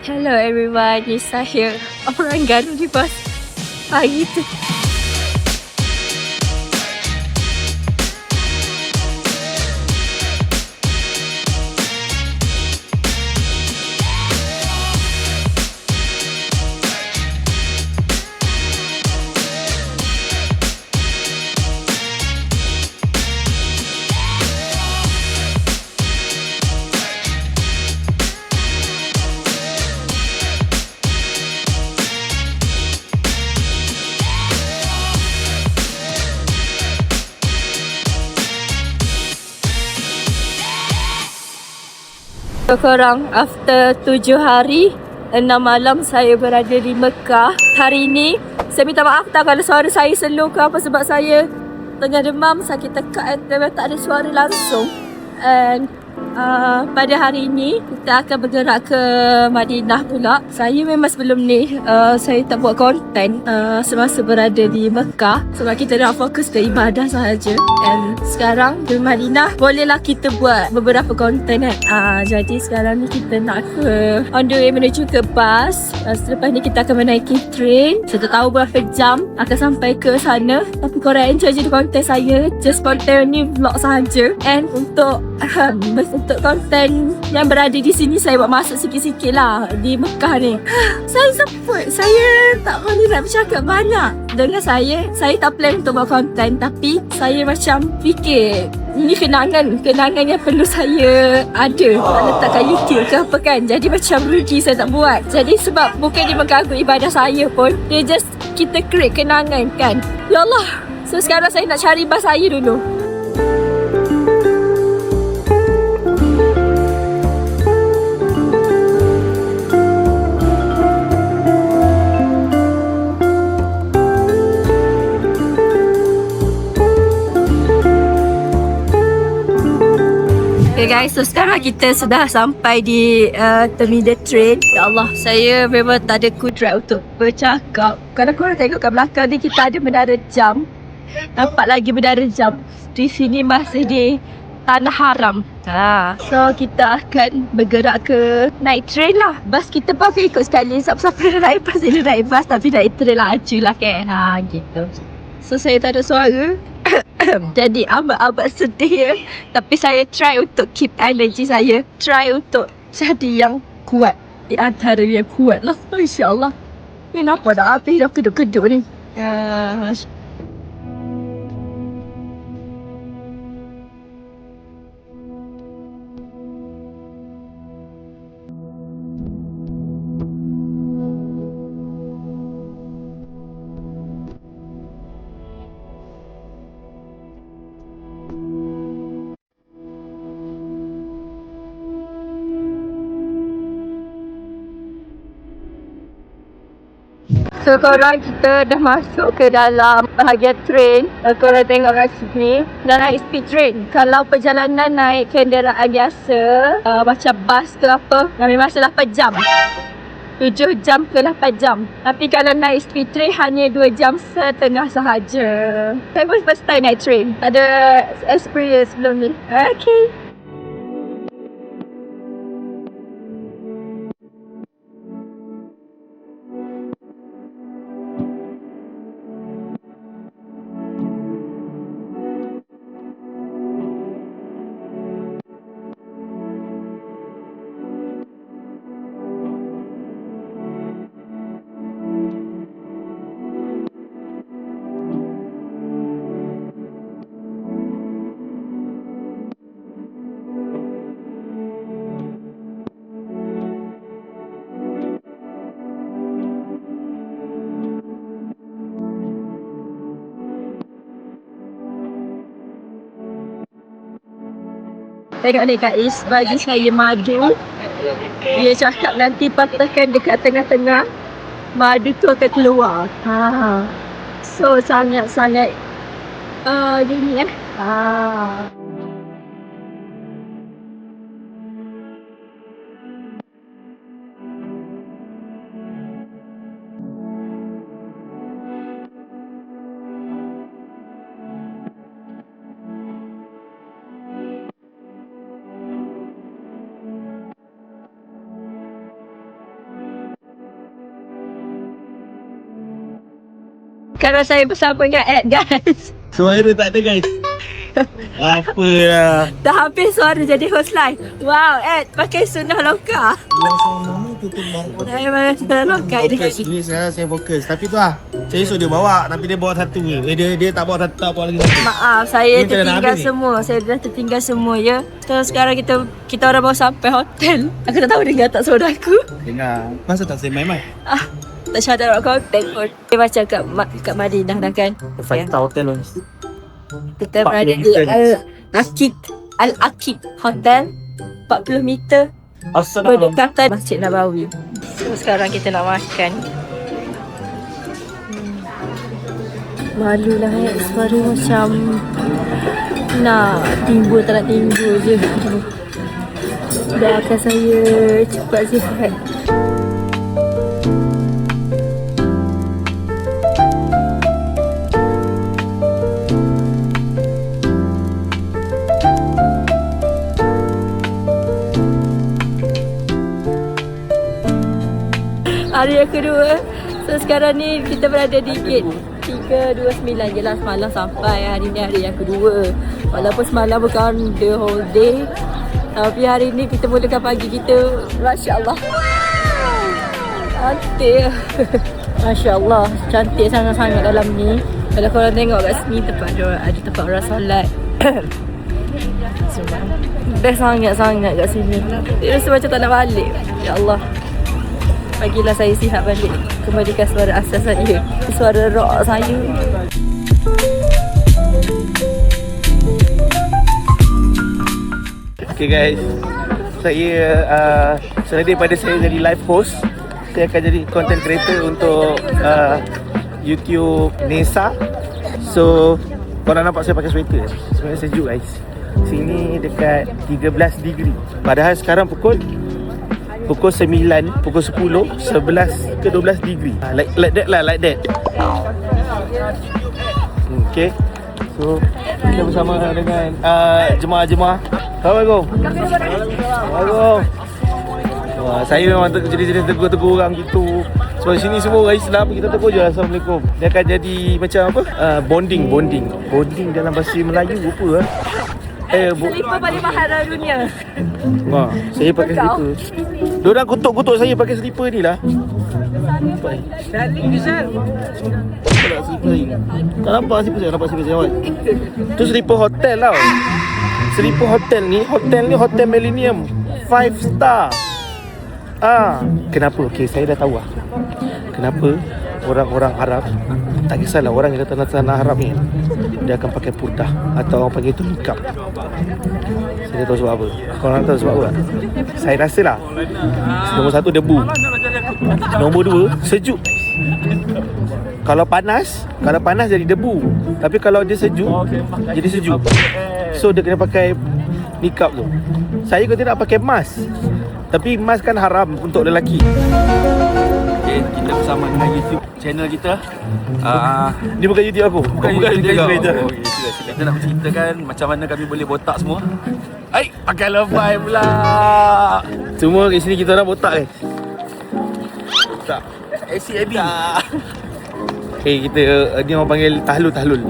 Hello everyone, ni saya orang Garuh di bas pagi tu. Korang after 7 hari 6 malam saya berada di Mekah. Hari ni saya minta maaf tak kalau suara saya slow ke apa, sebab saya tengah demam, sakit tekak dan tak ada suara langsung. And pada hari ini kita akan bergerak ke Madinah pula. Saya memang sebelum ni saya tak buat konten semasa berada di Mekah sebab kita nak fokus ke ibadah sahaja. And sekarang di Madinah bolehlah kita buat beberapa konten kan. Jadi sekarang ni kita nak ke on the way menuju ke bus. Selepas ni kita akan menaiki train. Saya tak tahu berapa jam akan sampai ke sana, tapi korang enjoy je konten saya. Just konten ni vlog sahaja. And untuk konten yang berada di sini saya buat masuk sikit-sikit lah di Mekah ni. Saya sebut, saya tak boleh nak bercakap banyak. Dengan saya tak plan untuk buat konten, tapi saya macam fikir ini kenangan yang perlu saya ada, tak letakkan YouTube ke apa kan. Jadi macam rugi saya tak buat. Jadi sebab bukan dia mengganggu ibadah saya pun, dia just kita create kenangan kan. Ya Allah. So sekarang saya nak cari bas saya dulu. Okay guys, so sekarang kita sudah sampai di terminal train. Ya Allah, saya memang tak ada kudrat untuk bercakap. Kalau korang tengok kat belakang ni, kita ada menara jam. Nampak lagi menara jam. Di sini masih di Tanah Haram. So kita akan bergerak ke naik train lah. Bas kita pun akan ikut sekali. Siapa-siapa nak naik bas, dia naik bas. Tapi naik train lah aja lah kan. Gitu. So saya tak ada suara. Jadi amat sedih ya. Tapi saya try untuk keep energy saya. Try untuk jadi yang kuat. Di antara yang kuat lah. InsyaAllah. Kenapa dah habis dah keduk-keduk ni. So korang, kita dah masuk ke dalam bahagian train. Korang tengok kat sini, dah naik speed train. Kalau perjalanan naik kenderaan biasa macam bas ke apa, ambil masa 8 jam, 7 jam ke 8 jam. Tapi kalau naik speed train hanya 2 jam setengah sahaja. Saya pun first time naik train, tak ada experience sebelum ni. Okay. Tengok ni Kak Is bagi saya madu. Dia cakap nanti patahkan dekat tengah-tengah, madu tu akan keluar. So sangat-sangat gini eh. Kalau saya bersama dengan Ed, guys. Suara tak ada guys. Apalah. Dah habis suara jadi host live. Wow, Ed pakai sunnah lokal. Mama tutup bangku. Saya pakai sunnah lokal ni. Fokus ni sekarang saya fokus. Tapi tu lah, saya suruh dia bawa tapi dia bawa satu je. Dia tak bawa satu, tak bawa lagi satu. Maaf, saya Ni tak nak tertinggal habis ni. semua. Saya dah tertinggal semua ya. Terus sekarang kita orang baru sampai hotel. Aku tak tahu dengar tak suara aku. Dengar. Masa tak saya main-main? Ah, tak syarat nak hotel pun. Dia macam kat Madinah dah kan. Five-star hotel pun. Kita 40 berada di meter. Al-Aqib Hotel 40 meter berdekatan Masjid Nabawi. So sekarang kita nak makan. Malulah suara macam nak timbul tak nak timbul je. Doakan saya cepat sihat. Hari yang kedua. So sekarang ni kita berada di gate 329 je lah. Semalam sampai. Hari ni hari yang kedua. Walaupun semalam bukan the whole day, tapi hari ni kita mulakan pagi kita. Masya Allah. Cantik. Masya Allah. Cantik sangat-sangat dalam ni. Kalau korang tengok kat sini tempat ada tempat orang solat. Best sangat-sangat kat sini. Dia rasa macam tak nak balik. Ya Allah. Bagilah saya sihat balik. Kembalikan suara asal saya. Suara rock saya. Okay guys, saya selain daripada saya jadi live host, saya akan jadi content creator untuk YouTube Nesa. So korang nampak saya pakai sweater. Sebenarnya sejuk guys. Sini dekat 13 degree. Padahal sekarang pukul 9, pukul 10, 11 ke 12 degree. Like that lah, like that. Okay. So kita bersama dengan jemaah-jemaah. Assalamualaikum. Assalamualaikum. Wah, saya memang jadi tegur-tegur orang gitu. Sebab sini semua orang Islam, kita tegur je Assalamualaikum. Dia akan jadi macam apa? Bonding dalam bahasa Melayu apa Selipar paling mahal dalam dunia. Wah, saya pakai slipper. Diorang kutuk-kutuk saya pakai slipper ni lah. Darling Rizal. Tak slipper ni. Tak nampak slipper saya, nampak slipper saya awal. Tu slipper hotel tau. Slipper hotel ni hotel Millennium 5 star. Kenapa? Okay, saya dah tahu lah. Kenapa orang-orang Arab, tak kisahlah orang yang datang tanah Arab ni, dia akan pakai purdah atau orang panggil tu nikab. Saya tahu sebab apa. Korang tahu sebab apa tak? Saya rasa lah, nombor 1 debu, nombor 2 sejuk. Kalau panas jadi debu. Tapi kalau dia sejuk, jadi sejuk. So dia kena pakai nikab tu. Saya kata nak pakai mask, tapi mask kan haram untuk lelaki. Okay, kita bersama dengan YouTube channel kita. Ni bukan YouTube aku. Bukan YouTube kau. Okay, kita nak ceritakan macam mana kami boleh botak semua. Pakai lebay pula. Semua kat sini kita orang botak guys. Tak. ACAB. Okay, kita ni orang panggil tahlul.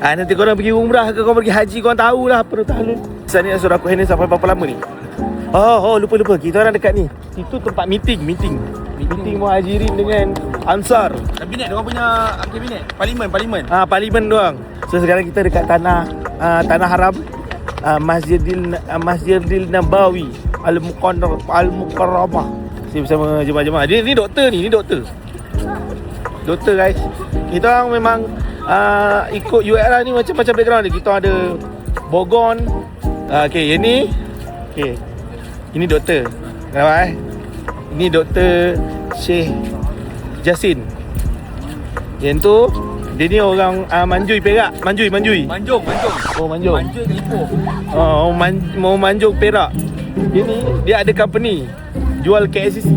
Nanti korang pergi umrah ke korang pergi haji, korang tahulah apa tu tahlul. Sana ni suruh aku handle sampai berapa lama ni? Lupa. Kita orang dekat ni. Itu tempat meeting Muhajirin dengan Ansar. Kabinet, diorang punya kabinet. Parlimen. Parlimen doang. So sekarang kita dekat tanah haram, Masjidil Nabawi Al-Mukarramah. Saya bersama jemaah-jemaah. Dia ni doktor ni doktor. Doktor guys. Kita orang memang ikut URL ni macam-macam background dia. Kita ada Bogon. Okay, yang ni. Okay. Ini doktor. Kenapa Ini doktor Syekh Jasin. Yang tu dia ni orang Manjui Perak. Manjui. Manjung. Oh, Manjung. Manjung ke Ipoh. Mau Manjung Perak. Dia ni dia ada company jual KLCC.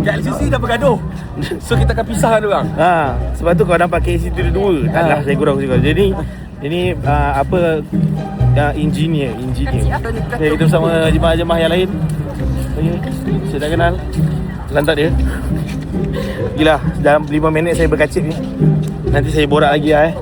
KLCC dah bergaduh. So kita akan pisahkan dia orang. Sebab tu kau nampak KLCC tu dua. Taklah saya kurang. Jadi ini engineer. Kita bersama jemaah-jemaah yang lain. Okay, saya dah kenal. Lantak dia. Gila, dalam 5 minit saya berkacit ni. Nanti saya borak lagi lah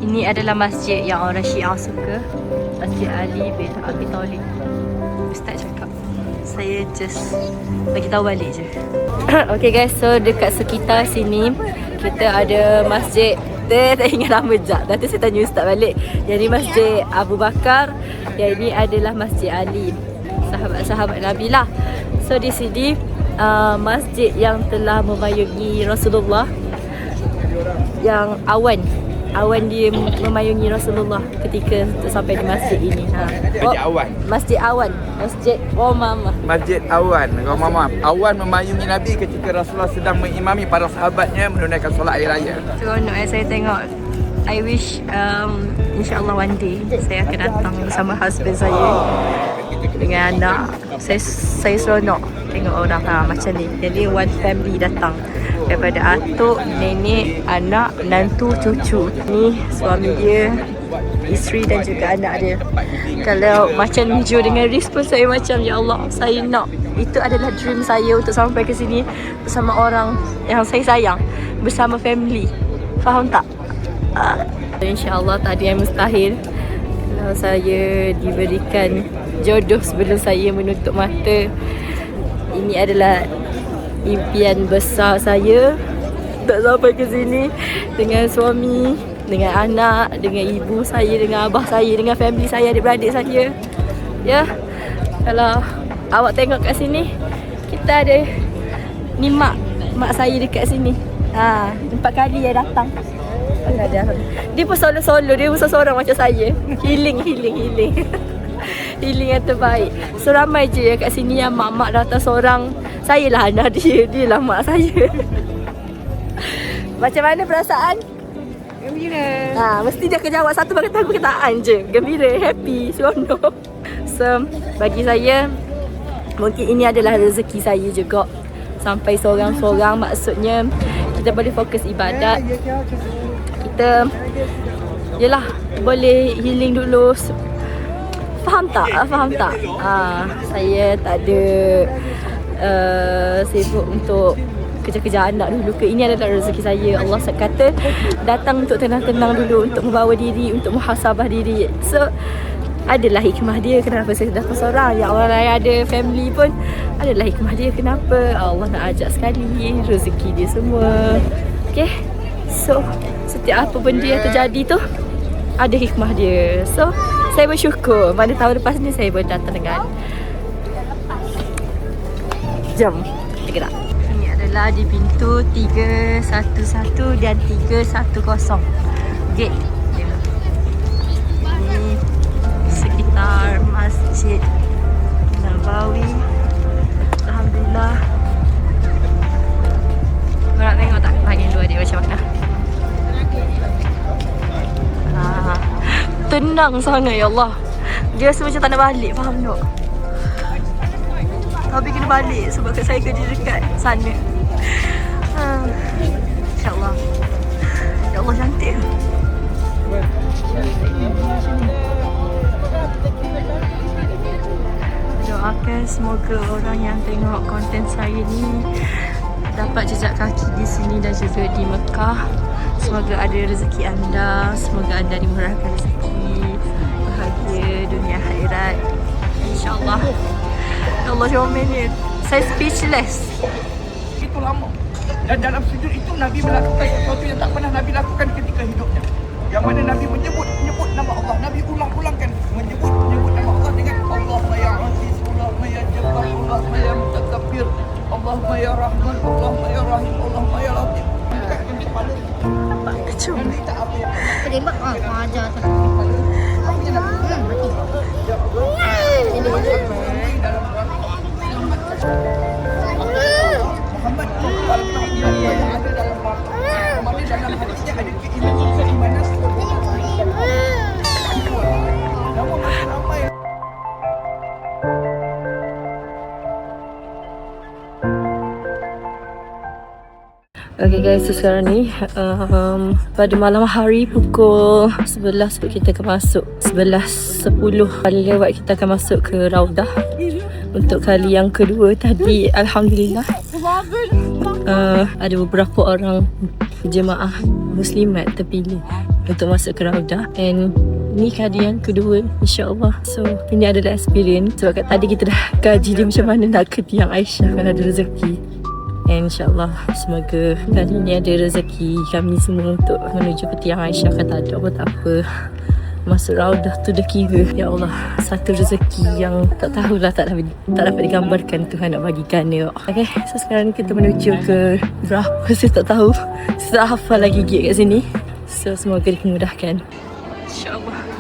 Ini adalah masjid yang orang Syiah suka. Masjid Ali bin Abi Thalib. Ustaz cakap. Saya just bagi tahu balik je. Okay guys, so dekat sekitar sini kita ada masjid. Tak ingat nama sekejap. Nanti saya tanya Ustaz balik. Yang ni Masjid Abu Bakar. Yang ini adalah Masjid Ali. Sahabat-sahabat Nabi lah. So di sini masjid yang telah memayungi Rasulullah. Yang awan dia memayungi Rasulullah ketika sampai di masjid ini. Masjid Awan. Masjid Awan. Masjid Mama. Masjid Awan. Mama. Awan memayungi Nabi ketika Rasulullah sedang mengimami para sahabatnya menunaikan solat air raya. Seronok saya tengok. I wish insyaAllah one day saya akan datang bersama husband saya dengan anak. Saya seronok tengok orang macam ni. Jadi one family datang. Daripada atuk, nenek, anak, menantu, cucu. Ni suami dia, isteri dan juga anak dia. Kalau macam Nijo dengan Riz pun saya macam, ya Allah, saya nak. Itu adalah dream saya untuk sampai ke sini bersama orang yang saya sayang. Bersama family. Faham tak? InsyaAllah tak ada yang mustahil. Kalau saya diberikan jodoh sebelum saya menutup mata, ini adalah impian besar saya tak sampai ke sini dengan suami, dengan anak, dengan ibu saya, dengan abah saya, dengan family saya, adik-beradik saya. Ya, kalau awak tengok kat sini, kita ada ni mak saya dekat sini. 4 kali dia datang. Dia pun solo-solo, dia pun seorang macam saya. Healing. Healing yang terbaik. So ramai je kat sini yang mak-mak datang seorang. Saya lah anak dia lah mak saya. Macam mana perasaan? Gembira. Mesti dia akan jawab satu perkataan je. Gembira, happy, seronok. So bagi saya, mungkin ini adalah rezeki saya juga. Sampai seorang-seorang, maksudnya kita boleh fokus ibadat. Kita yelah boleh healing dulu. Faham tak? Saya tak ada sibuk untuk kejar-kejar anak dulu ke. Ini adalah rezeki saya. Allah kata datang untuk tenang-tenang dulu, untuk membawa diri, untuk muhasabah diri. So adalah hikmah dia kenapa saya datang seorang. Yang orang lain ada family pun adalah hikmah dia kenapa Allah nak ajak sekali. Rezeki dia semua. Okay, so setiap apa benda yang terjadi tu ada hikmah dia. So saya bersyukur pada tahun lepas ni saya boleh datang dengan jam. Gerak. Ini adalah di pintu 311 dan 310. Gate. Ini sekitar Masjid Nabawi. Alhamdulillah. Korang tengok tak bahagian luar dia macam mana? Tenang sangat, ya Allah. Dia rasa macam tak nak balik, faham tak? Tapi kena balik sebab saya kerja dekat sana. InsyaAllah. Ya Allah, cantik. Doakan semoga orang yang tengok konten saya ni dapat jejak kaki di sini dan juga di Mekah. Semoga ada rezeki anda, semoga anda dimurahkan rezeki, bahagia dunia akhirat, InsyaAllah. Ya Allah, comel. Saya speechless. Itu lama. Dan dalam sujud itu Nabi melakukan sesuatu yang tak pernah Nabi lakukan ketika hidupnya. Yang mana Nabi menyebut nama Allah. Nabi ulang-ulangkan menyebut nama Allah dengan Allahumma ya Aziz, Allahumma ya Jabbar, Allahumma ya Mutakabbir, Allahumma ya Rahman, Allahumma ya Rahim, Allahumma ya Latif. Kepala kecil. Terima kasih ajar tu. Mati. Muhammad yang ada dalam Okay guys, so sekarang ni pada malam hari pukul 11 kita akan masuk 11.10 paling lewat kita akan masuk ke Raudah untuk kali yang kedua. Tadi Alhamdulillah ada beberapa orang jemaah muslimat terpilih untuk masuk ke Raudah, and ni kali yang kedua insyaAllah. So ini adalah experience sebab kat tadi kita dah kaji dia macam mana nak ke tiang Aisyah kalau ada rezeki. And insyaAllah semoga kali ni ada rezeki kami semua untuk menuju ke tiang Aisyah. Kata ada apa tak apa, masuk Raudah tu dah kira ya Allah satu rezeki yang tak tahulah, tak dapat digambarkan Tuhan nak bagikan dia. Okay, so sekarang kita menuju ke berapa saya tak tahu, saya tak hafal lagi gate kat sini. So semoga dimudahkan insyaAllah.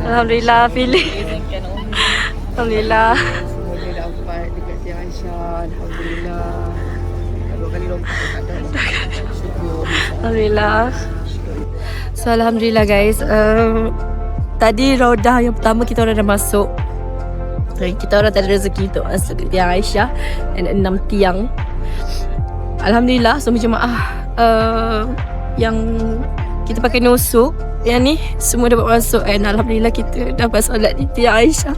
Alhamdulillah pilih. Alhamdulillah. Semuanya dapat dekat tiang Aisyah. Alhamdulillah. 2 kali lompat tak ada. Syukur. Alhamdulillah. So Alhamdulillah guys, tadi Raudah yang pertama kita orang dah masuk. Kita orang tak ada rezeki untuk masuk ke tiang Aisyah, and 6 tiang. Alhamdulillah semua jemaah yang kita pakai nusuk yang ni semua dapat masuk, and Alhamdulillah kita dapat solat di tiang Aisyah,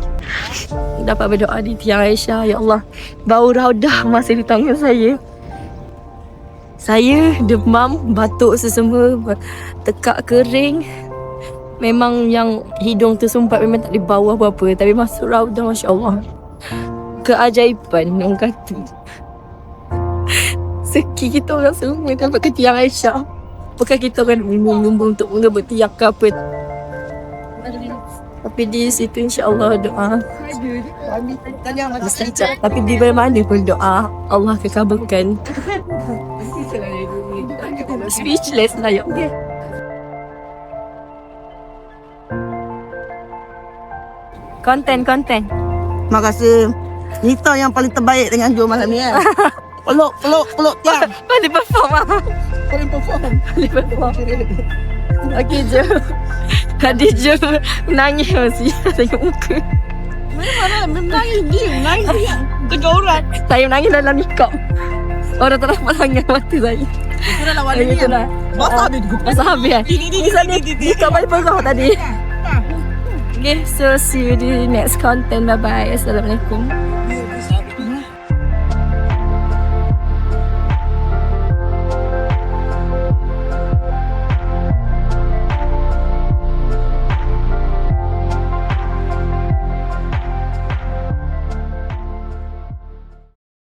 dapat berdoa di tiang Aisyah. Ya Allah, bau Raudah masih di tangan saya. Saya demam, batuk sesemua, tekak kering. Memang yang hidung tersumpat memang tak boleh bawa apa-apa. Tapi masuk Raudah, Masya Allah, keajaiban orang kata. Seki kita orang semua dapat ke tiang Aisyah. Bukan kita orang lumbung untuk mengebut tiang ke apa. Tapi di situ insya-Allah doa mustajab. Tapi di mana pun doa Allah akan kabulkan. Speechless lah ya. Konten. Terima kasih. Nita yang paling terbaik dengan Jom malam ni kan. Peluk tiang. Boleh perform ah. Paling perform. Boleh perform. Okey je. Tadi je menangis masih tengok muka. Mana menangis dia. Kejoran. Saya menangis dalam nikah. Orang tak dapat langgar mata saya. Itu dah lawan ni. Itu dah. Masa habis tu. Masa habis kan? Nikah balik perah tadi. Okay, so see you di next content. Bye-bye. Assalamualaikum.